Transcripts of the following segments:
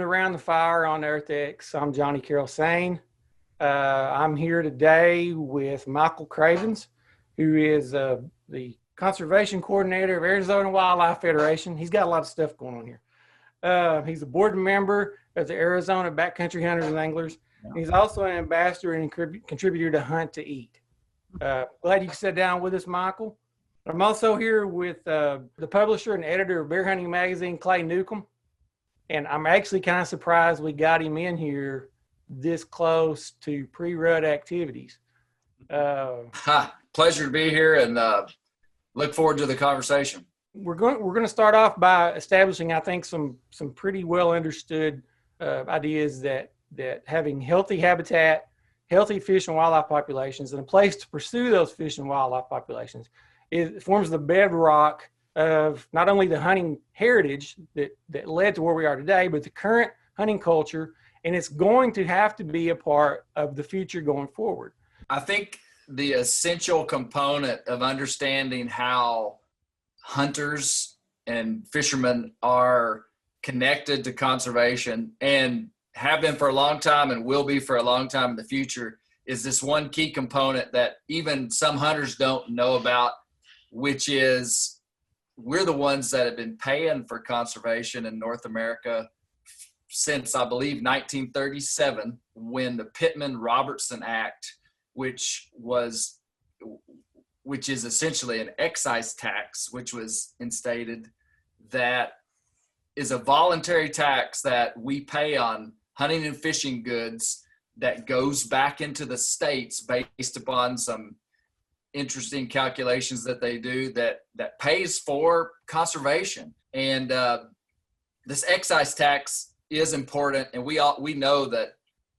Around the Fire on EarthX. I'm Johnny Carroll Sane. I'm here today with Michael Cravens, who is the Conservation Coordinator of Arizona Wildlife Federation. He's got a lot of stuff going on here. He's a board member of the Arizona Backcountry Hunters and Anglers. Yeah. He's also an ambassador and contributor to Hunt to Eat. Glad you could sit down with us, Michael. I'm also here with the publisher and editor of Bear Hunting Magazine, Clay Newcomb. And I'm actually kind of surprised we got him in here this close to pre-rut activities. Pleasure to be here, and look forward to the conversation. We're going to start off by establishing, I think, some pretty well understood ideas that having healthy habitat, healthy fish and wildlife populations, and a place to pursue those fish and wildlife populations forms the bedrock of not only the hunting heritage that led to where we are today, but the current hunting culture, and it's going to have to be a part of the future going forward. I think the essential component of understanding how hunters and fishermen are connected to conservation and have been for a long time and will be for a long time in the future is this one key component that even some hunters don't know about, which is we're the ones that have been paying for conservation in North America since, I believe, 1937, when the Pittman-Robertson Act, which is essentially an excise tax, which was instated, that is a voluntary tax that we pay on hunting and fishing goods that goes back into the states based upon some interesting calculations that they do that pays for conservation. And this excise tax is important, and we know that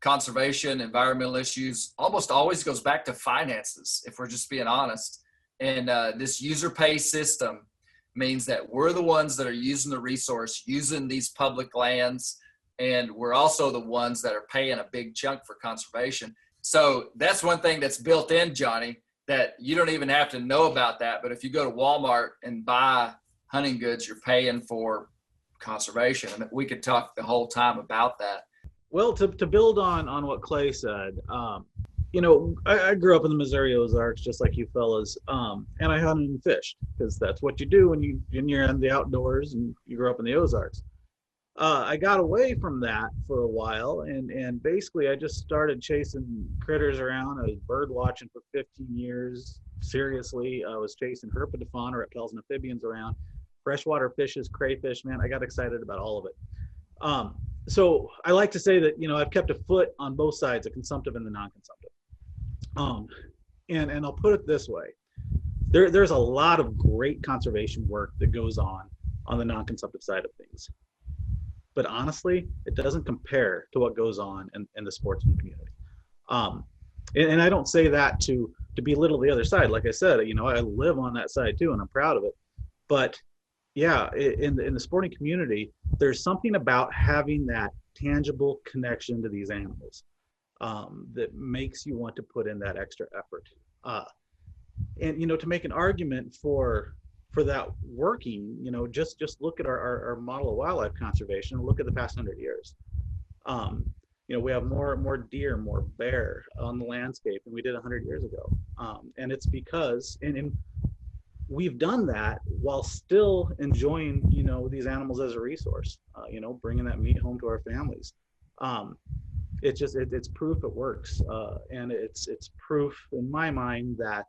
conservation, environmental issues almost always goes back to finances, if we're just being honest. And this user pay system means that we're the ones that are using the resource, using these public lands, and we're also the ones that are paying a big chunk for conservation. So that's one thing that's built in, Johnny, that you don't even have to know about that. But if you go to Walmart and buy hunting goods, you're paying for conservation. And we could talk the whole time about that. Well, to build on what Clay said, I grew up in the Missouri Ozarks, just like you fellas, and I hunted and fished because that's what you do when you're in the outdoors and you grew up in the Ozarks. I got away from that for a while, and basically I just started chasing critters around. I was bird watching for 15 years. Seriously, I was chasing herpetofauna, reptiles and amphibians around, freshwater fishes, crayfish. Man, I got excited about all of it. So I like to say that, I've kept a foot on both sides, the consumptive and the non-consumptive. And I'll put it this way. There's a lot of great conservation work that goes on the non-consumptive side of things. But honestly, it doesn't compare to what goes on in the sportsman community. And I don't say that to belittle the other side. Like I said, I live on that side too, and I'm proud of it. But yeah, in the sporting community, there's something about having that tangible connection to these animals that makes you want to put in that extra effort. And to make an argument for that working, just look at our model of wildlife conservation and look at the past 100 years. We have more deer, more bear on the landscape than we did 100 years ago. And it's because, and we've done that while still enjoying, these animals as a resource, bringing that meat home to our families. It's proof it works. And it's proof in my mind that,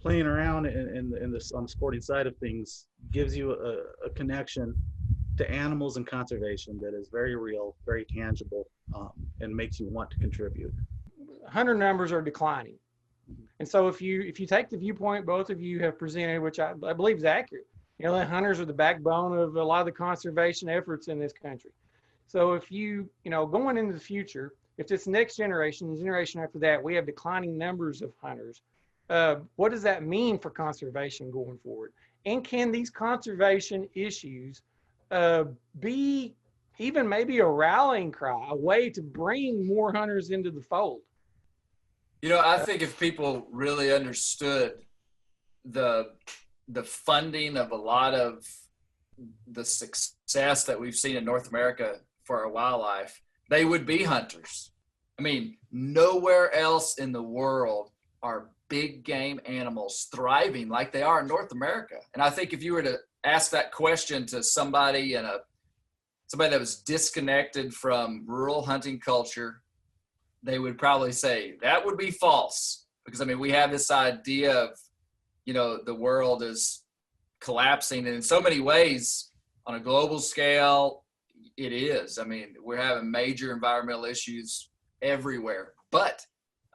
playing around in this on the sporting side of things gives you a connection to animals and conservation that is very real, very tangible, and makes you want to contribute. Hunter numbers are declining. And so if you take the viewpoint both of you have presented, which I believe is accurate, that hunters are the backbone of a lot of the conservation efforts in this country. So if going into the future, if this next generation, the generation after that, we have declining numbers of hunters, what does that mean for conservation going forward? And can these conservation issues be even maybe a rallying cry, a way to bring more hunters into the fold? I think if people really understood the funding of a lot of the success that we've seen in North America for our wildlife, they would be hunters. I mean, nowhere else in the world are big game animals thriving like they are in North America. And I think if you were to ask that question to somebody somebody that was disconnected from rural hunting culture, they would probably say that would be false. Because I mean, we have this idea of, the world is collapsing, and in so many ways on a global scale, it is. I mean, we're having major environmental issues everywhere, but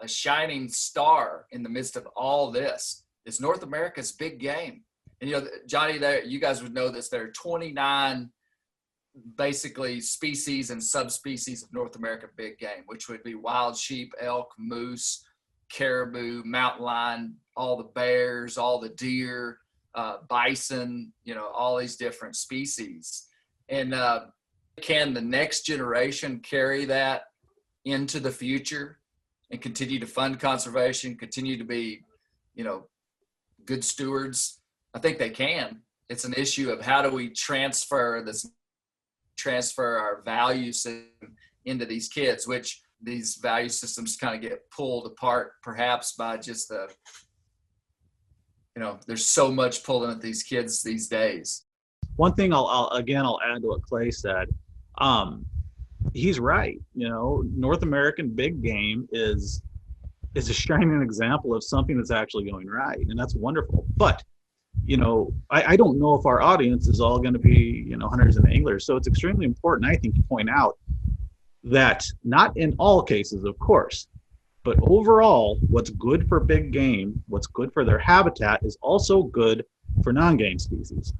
a shining star in the midst of all this is North America's big game. And Johnny, you guys would know this, there are 29 basically species and subspecies of North American big game, which would be wild sheep, elk, moose, caribou, mountain lion, all the bears, all the deer, bison, all these different species. And can the next generation carry that into the future and continue to fund conservation, continue to be, good stewards? I think they can. It's an issue of how do we transfer our value system into these kids, which these value systems kind of get pulled apart perhaps by just there's so much pulling at these kids these days. One thing I'll add to what Clay said. He's right. North American big game is a shining example of something that's actually going right, and that's wonderful. But I don't know if our audience is all going to be hunters and anglers, so it's extremely important, I think, to point out that not in all cases, of course, but overall, what's good for big game, what's good for their habitat, is also good for non-game species.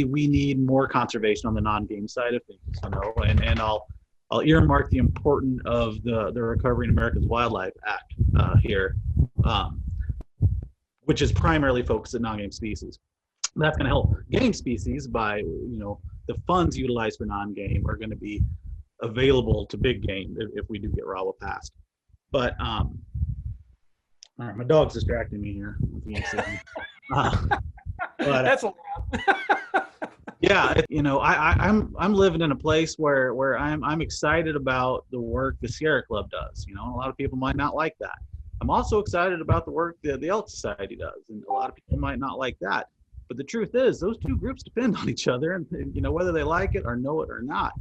We need more conservation on the non-game side of things, and I'll earmark the importance of the Recovering America's Wildlife Act here, which is primarily focused on non-game species. That's going to help game species by, the funds utilized for non-game are going to be available to big game if we do get RAWA passed. But all right, my dog's distracting me here. But That's a lot. Yeah, I'm living in a place where I'm excited about the work the Sierra Club does. A lot of people might not like that. I'm also excited about the work that the Elk Society does, and a lot of people might not like that. But the truth is, those two groups depend on each other, and whether they like it or know it or not.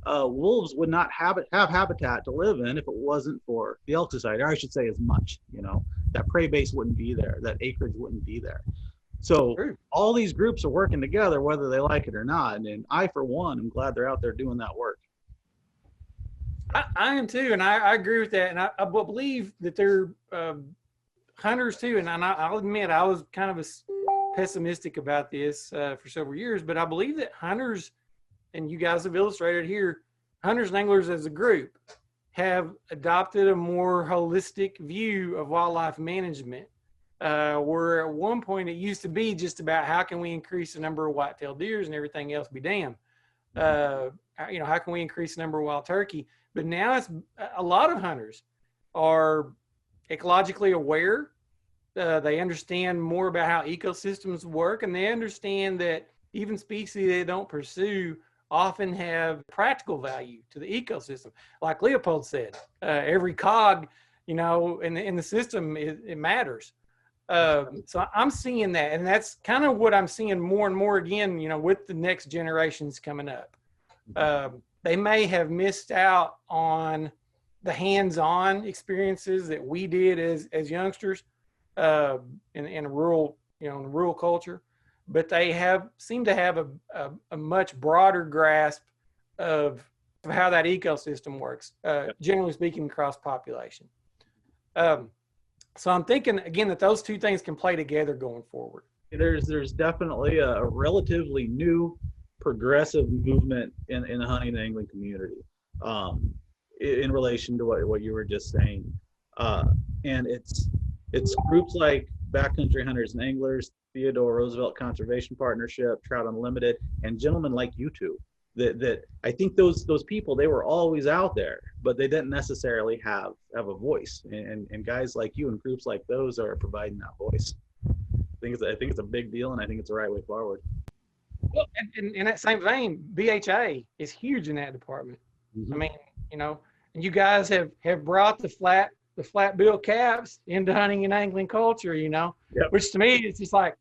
Wolves would not have habitat to live in if it wasn't for the Elk Society, or I should say as much. That prey base wouldn't be there, that acreage wouldn't be there. So all these groups are working together, whether they like it or not. And I, for one, am glad they're out there doing that work. I am too, and I agree with that. And I believe that they're hunters too. And I'll admit I was kind of pessimistic about this for several years, but I believe that hunters, and you guys have illustrated here, hunters and anglers as a group have adopted a more holistic view of wildlife management. Where at one point it used to be just about how can we increase the number of white-tailed deers and everything else be damned. How can we increase the number of wild turkey? But now it's a lot of hunters are ecologically aware. They understand more about how ecosystems work, and they understand that even species they don't pursue often have practical value to the ecosystem. Like Leopold said, every cog, in the system, it matters. So I'm seeing that, and that's kind of what I'm seeing more and more again, with the next generations coming up. They may have missed out on the hands-on experiences that we did as youngsters in a rural, in a rural culture, but they seem to have a much broader grasp of how that ecosystem works, generally speaking, cross population. So I'm thinking again that those two things can play together going forward. There's definitely a relatively new progressive movement in the hunting and angling community in relation to what you were just saying, and it's groups like Backcountry Hunters and Anglers, Theodore Roosevelt Conservation Partnership, Trout Unlimited, and gentlemen like you two. That I think those people, they were always out there, but they didn't necessarily have a voice. And guys like you and groups like those are providing that voice. I think it's a big deal, and I think it's the right way forward. Well, and in that same vein, BHA is huge in that department. Mm-hmm. I mean, and you guys have brought the flat bill caps into hunting and angling culture, Yep. which to me it's just like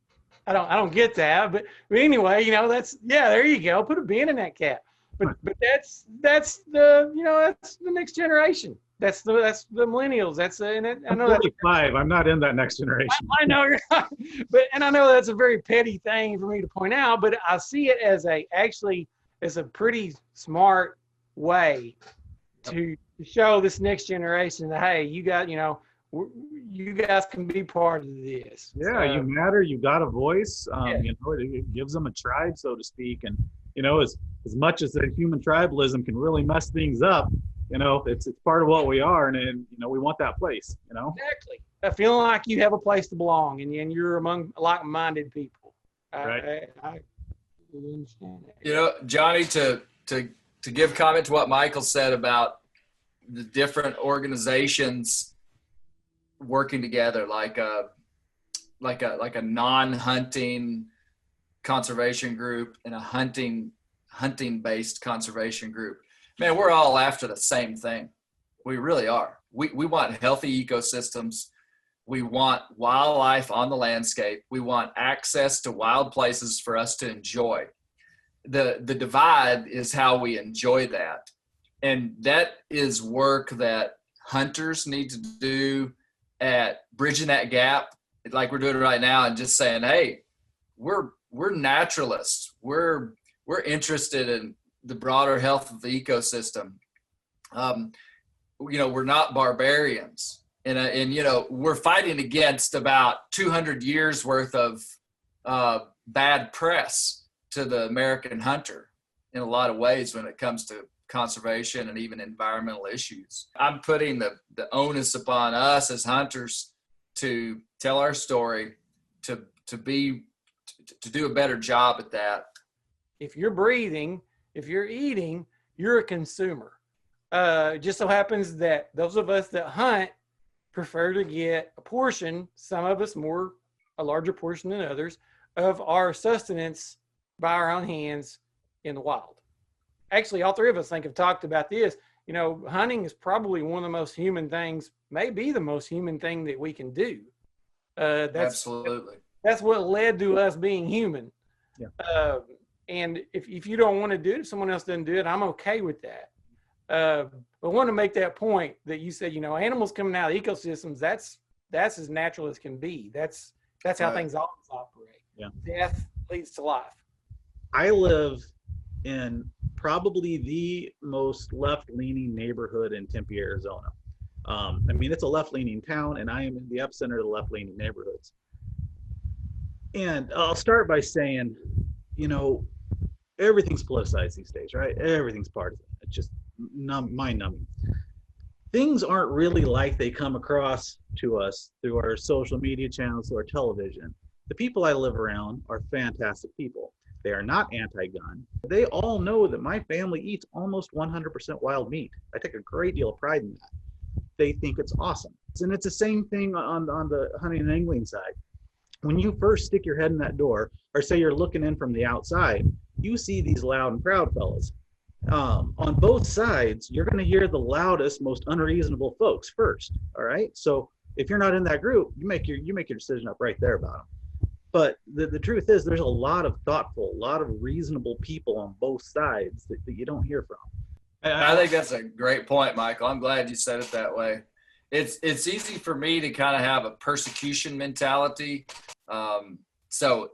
I don't get that, but anyway, that's there you go, put a bin in that cap. But that's the that's the next generation. That's the millennials. I'm 45. I'm not in that next generation. I know you're not, and I know that's a very petty thing for me to point out, but I see it as a pretty smart way to show this next generation that, hey, you guys can be part of this. Yeah, you matter. You got a voice. It gives them a tribe, so to speak. And as much as the human tribalism can really mess things up, it's part of what we are, and we want that place. Exactly. I feel like you have a place to belong, and you're among like-minded people. Right. I understand that. Johnny, to give comment to what Michael said about the different organizations working together, like a non-hunting conservation group and a hunting-based conservation group. Man, we're all after the same thing. We really are. We want healthy ecosystems. We want wildlife on the landscape. We want access to wild places for us to enjoy. The divide is how we enjoy that. And that is work that hunters need to do at bridging that gap, like we're doing right now, and just saying, hey, we're naturalists. We're interested in the broader health of the ecosystem. We're not barbarians, and we're fighting against about 200 years worth of bad press to the American hunter in a lot of ways when it comes to conservation and even environmental issues. I'm putting the onus upon us as hunters to tell our story, to do a better job at that. If you're breathing, if you're eating, you're a consumer. It just so happens that those of us that hunt prefer to get a portion, some of us a larger portion than others, of our sustenance by our own hands in the wild. Actually, all three of us have talked about this. Hunting is probably one of the most human things, maybe the most human thing that we can do. Absolutely. That's what led to us being human. Yeah. And if you don't want to do it, if someone else doesn't do it, I'm okay with that. But I want to make that point that you said, animals coming out of ecosystems, that's as natural as can be. That's how things always operate. Yeah. Death leads to life. I live in probably the most left-leaning neighborhood in Tempe, Arizona. It's a left-leaning town, and I am in the epicenter of the left-leaning neighborhoods. And I'll start by saying, everything's politicized these days, right? Everything's partisan. It's just mind-numbing. Things aren't really like they come across to us through our social media channels or television. The people I live around are fantastic people. They are not anti-gun. They all know that my family eats almost 100% wild meat. I take a great deal of pride in that. They think it's awesome. And it's the same thing on the hunting and angling side. When you first stick your head in that door, or say you're looking in from the outside, you see these loud and proud fellas. On both sides, you're going to hear the loudest, most unreasonable folks first. All right. So if you're not in that group, you make your decision up right there about them. But the truth is, there's a lot of thoughtful, a lot of reasonable people on both sides that you don't hear from. I think that's a great point, Michael. I'm glad you said it that way. It's easy for me to kind of have a persecution mentality. So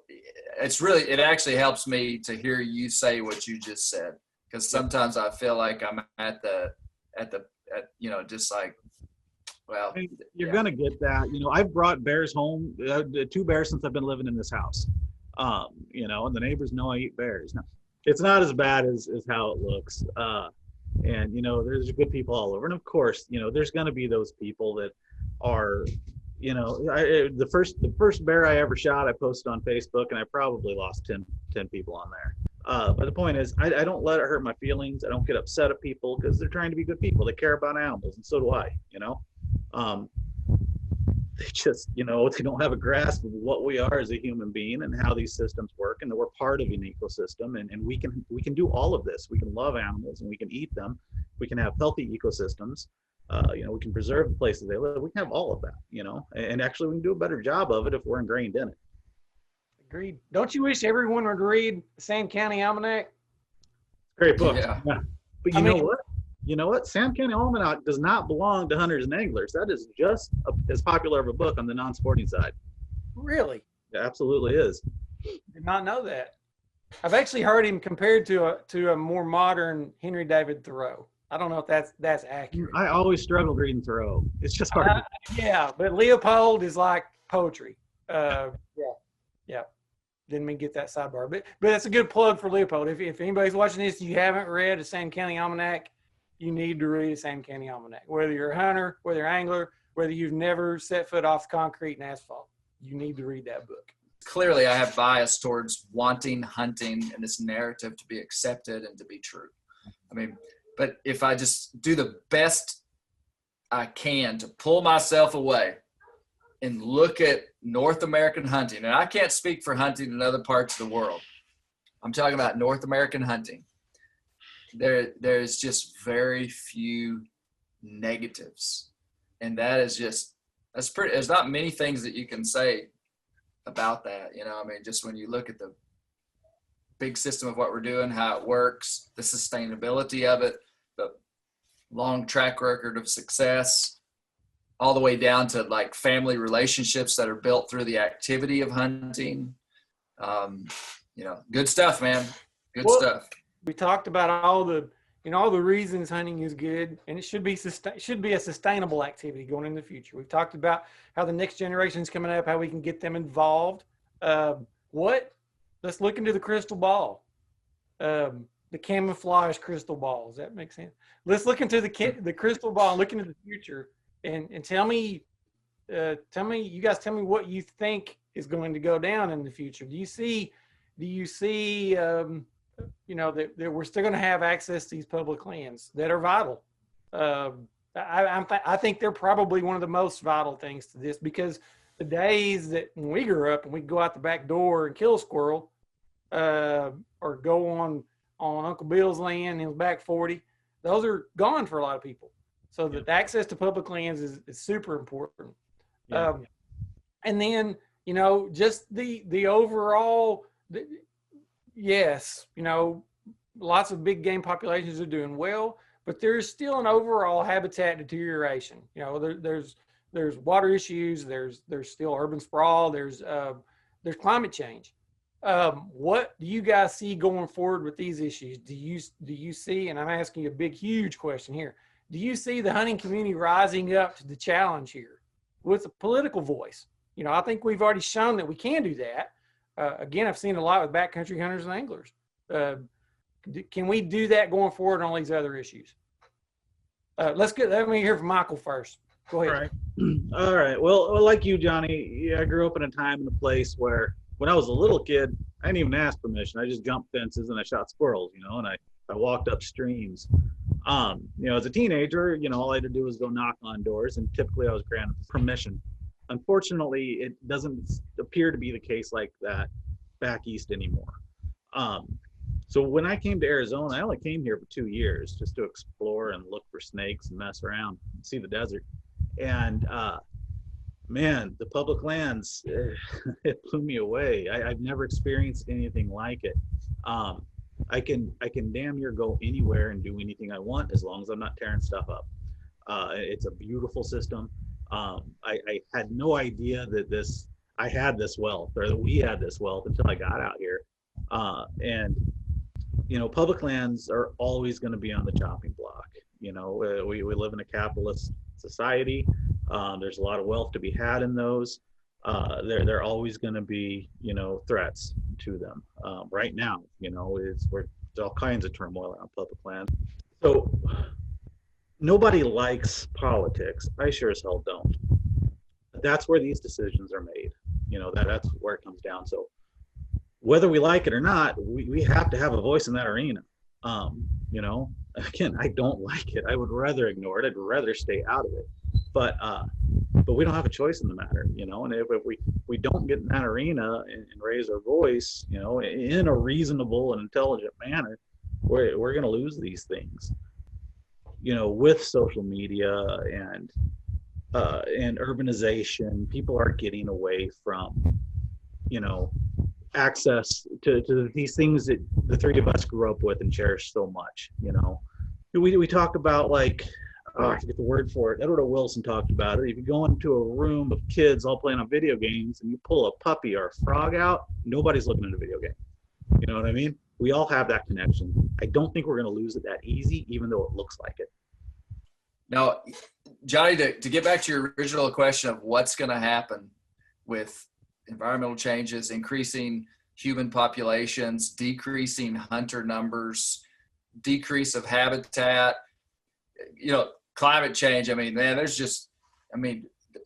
it actually helps me to hear you say what you just said, because sometimes I feel like I'm just like, well, you're going to get that. I've brought bears home, 2 bears since I've been living in this house. And the neighbors know I eat bears. Now, it's not as bad as how it looks. And there's good people all over. And of course, there's going to be those people that are, the first bear I ever shot, I posted on Facebook, and I probably lost 10 people on there. But the point is, I don't let it hurt my feelings. I don't get upset at people because they're trying to be good people. They care about animals, and so do I, they just, you know, they don't have a grasp of what we are as a human being and how these systems work, and that we're part of an ecosystem, and we can do all of this. We can love animals and we can eat them. We can have healthy ecosystems. You know, we can preserve the places they live. We can have all of that, you know, and actually we can do a better job of it if we're ingrained in it. Agreed. Don't you wish everyone would read Sand County Almanac? Great book. Yeah. But you know what? Sand County Almanac does not belong to hunters and anglers. That is just as popular of a book on the non-sporting side. Really? It absolutely is. Did not know that. I've actually heard him compared to a more modern Henry David Thoreau. I don't know if that's accurate. I always struggled reading Thoreau. It's just hard. Yeah, but Leopold is like poetry. Yeah. Didn't mean to get that sidebar, but that's a good plug for Leopold. If anybody's watching this, you haven't read a Sand County Almanac, you need to read a Sand County Almanac. Whether you're a hunter, whether you're an angler, whether you've never set foot off concrete and asphalt, you need to read that book. Clearly, I have bias towards wanting hunting and this narrative to be accepted and to be true. I mean, but if I just do the best I can to pull myself away and look at North American hunting, and I can't speak for hunting in other parts of the world. I'm talking about North American hunting. There's just very few negatives. And that's pretty, there's not many things that you can say about that. You know, I mean, just when you look at the big system of what we're doing, how it works, the sustainability of it, the long track record of success, all the way down to like family relationships that are built through the activity of hunting. You know, good stuff, man. Good stuff. We talked about all the reasons hunting is good, and it should be a sustainable activity going in the future. We've talked about how the next generation is coming up, how we can get them involved. Let's look into the crystal ball, the camouflage crystal ball. Does that make sense? Let's look into the crystal ball and look into the future, and tell me, you guys tell me what you think is going to go down in the future. Do you see, you know, that we're still going to have access to these public lands that are vital? I think they're probably one of the most vital things to this, because the days that when we grew up and we'd go out the back door and kill a squirrel, or go on Uncle Bill's land in his back 40, those are gone for a lot of people. So the access to public lands is super important. Yeah. And then, you know, just the overall, yes, you know, lots of big game populations are doing well, but there's still an overall habitat deterioration. You know, there's water issues, there's still urban sprawl, there's climate change. What do you guys see going forward with these issues? Do you see, and I'm asking you a big, huge question here, do you see the hunting community rising up to the challenge here with a political voice? You know, I think we've already shown that we can do that. Again, I've seen a lot with backcountry hunters and anglers. Can we do that going forward on these other issues? Let me hear from Michael first. Go ahead. All right. Well, like you, Johnny, I grew up in a time and a place where when I was a little kid, I didn't even ask permission. I just jumped fences and I shot squirrels, you know, and I walked up streams. You know, as a teenager, you know, all I had to do was go knock on doors, and typically I was granted permission. Unfortunately, it doesn't appear to be the case like that back east anymore. So when I came to Arizona, I only came here for 2 years just to explore and look for snakes and mess around and see the desert. And man, the public lands, it blew me away. I've never experienced anything like it. I can damn near go anywhere and do anything I want as long as I'm not tearing stuff up. It's a beautiful system. I had no idea that I had this wealth, or that we had this wealth, until I got out here. And you know, public lands are always going to be on the chopping block. You know, we live in a capitalist society. There's a lot of wealth to be had in those. They're always going to be, you know, threats to them. Right now, you know, there's all kinds of turmoil around public land. So nobody likes politics. I sure as hell don't. That's where these decisions are made. You know, that's where it comes down. So whether we like it or not, we have to have a voice in that arena. You know, again, I don't like it. I would rather ignore it. I'd rather stay out of it. But but we don't have a choice in the matter, and if we don't get in that arena and raise our voice, in a reasonable and intelligent manner, we're going to lose these things, with social media and urbanization. People are getting away from, access to these things that the three of us grew up with and cherished so much. We talk about, like, I forget the word for it. Edward Wilson talked about it. If you go into a room of kids all playing on video games and you pull a puppy or a frog out, nobody's looking at a video game. You know what I mean? We all have that connection. I don't think we're going to lose it that easy, even though it looks like it. Now, Johnny, to get back to your original question of what's going to happen with environmental changes, increasing human populations, decreasing hunter numbers, decrease of habitat, climate change. I mean, man,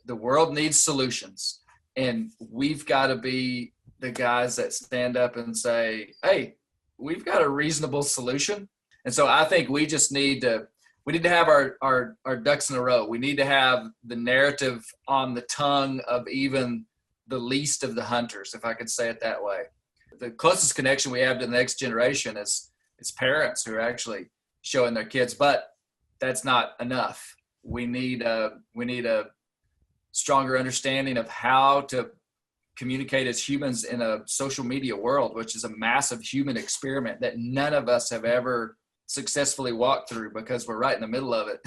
the world needs solutions, and we've got to be the guys that stand up and say, hey, we've got a reasonable solution. And so I think we just need to have our ducks in a row. We need to have the narrative on the tongue of even the least of the hunters, if I could say it that way. The closest connection we have to the next generation is parents who are actually showing their kids, but that's not enough. We need a stronger understanding of how to communicate as humans in a social media world, which is a massive human experiment that none of us have ever successfully walked through because we're right in the middle of it.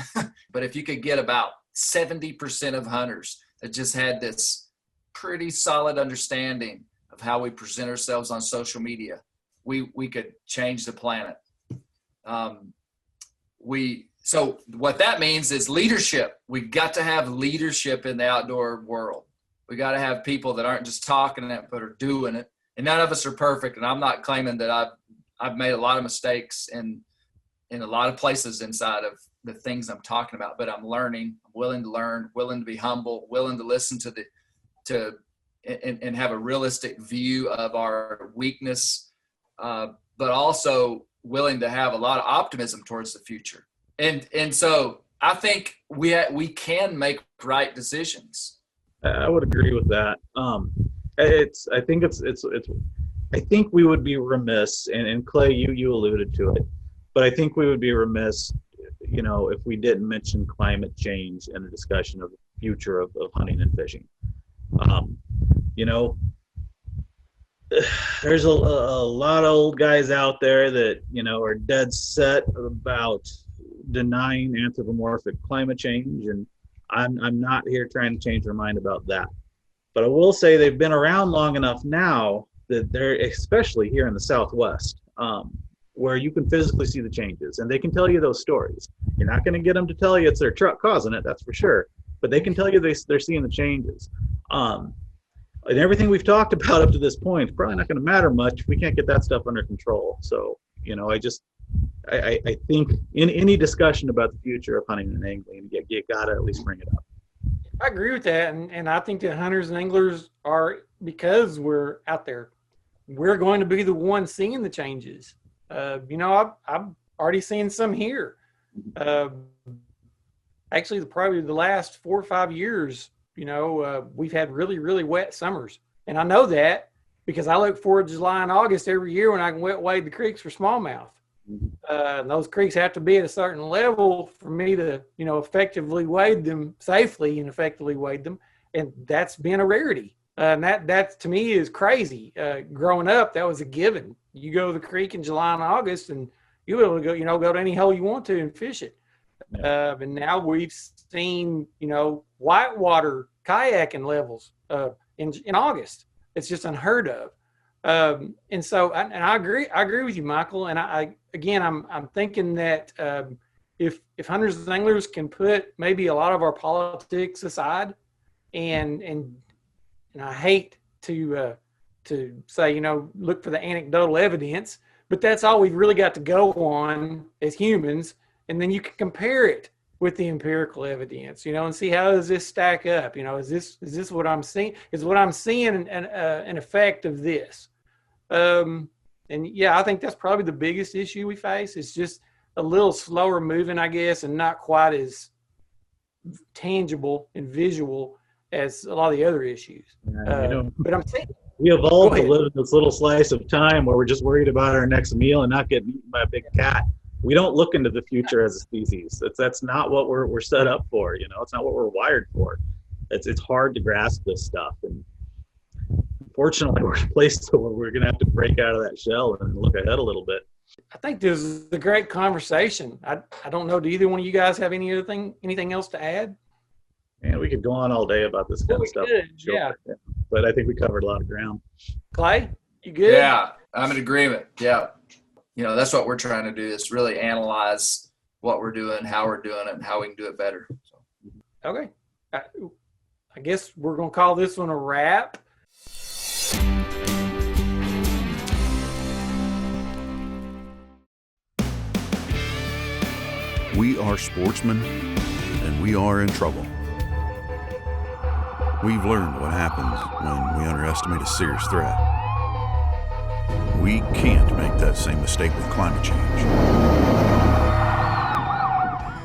But if you could get about 70% of hunters that just had this pretty solid understanding of how we present ourselves on social media, we could change the planet. So what that means is leadership. We got to have leadership in the outdoor world. We got to have people that aren't just talking it, but are doing it. And none of us are perfect. And I'm not claiming that I've made a lot of mistakes in a lot of places inside of the things I'm talking about, but I'm learning. I'm willing to learn, willing to be humble, willing to listen and have a realistic view of our weakness, but also willing to have a lot of optimism towards the future. And so I think we can make right decisions. I would agree with that. I think we would be remiss, and Clay, you alluded to it, but I think we would be remiss, if we didn't mention climate change in the discussion of the future of hunting and fishing. There's a lot of old guys out there that, are dead set about denying anthropomorphic climate change, and I'm not here trying to change their mind about that. But I will say they've been around long enough now that they're, especially here in the Southwest, where you can physically see the changes, and they can tell you those stories. You're not going to get them to tell you it's their truck causing it, that's for sure, but they can tell you they're seeing the changes. And everything we've talked about up to this point is probably not going to matter much if we can't get that stuff under control. So, I think in any discussion about the future of hunting and angling, you got to at least bring it up. I agree with that. And I think that hunters and anglers are, because we're out there, we're going to be the ones seeing the changes. I've already seen some here. Actually, probably the last 4 or 5 years, we've had really, really wet summers. And I know that because I look forward to July and August every year when I can wet wade the creeks for smallmouth. And those creeks have to be at a certain level for me to, effectively wade them safely and effectively wade them. And that's been a rarity. And that to me is crazy. Growing up, that was a given. You go to the creek in July and August and you'll be able to go to any hole you want to and fish it. And now we've seen, whitewater kayaking levels in August. It's just unheard of. And so, I agree with you, Michael. And I'm thinking that if hunters and anglers can put maybe a lot of our politics aside, and I hate to say, look for the anecdotal evidence, but that's all we've really got to go on as humans. And then you can compare it with the empirical evidence, and see how does this stack up? Is this what I'm seeing? Is what I'm seeing an effect of this? And yeah, I think that's probably the biggest issue we face. It's just a little slower moving, I guess, and not quite as tangible and visual as a lot of the other issues. But I'm saying, we evolved to ahead. live in this little slice of time where we're just worried about our next meal and not getting eaten by a big cat. We don't look into the future as a species. That's not what we're set up for. It's not what we're wired for. It's hard to grasp this stuff, and unfortunately, we're in a place where we're going to have to break out of that shell and look ahead a little bit. I think this is a great conversation. I don't know. Do either one of you guys have anything else to add? And we could go on all day about this kind of stuff. Sure. Yeah. But I think we covered a lot of ground. Clay, you good? Yeah, I'm in agreement. Yeah. That's what we're trying to do, is really analyze what we're doing, how we're doing it, and how we can do it better. Okay. I guess we're going to call this one a wrap. We are sportsmen, and we are in trouble. We've learned what happens when we underestimate a serious threat. We can't make that same mistake with climate change.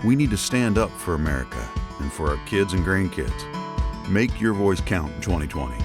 We need to stand up for America and for our kids and grandkids. Make your voice count in 2020.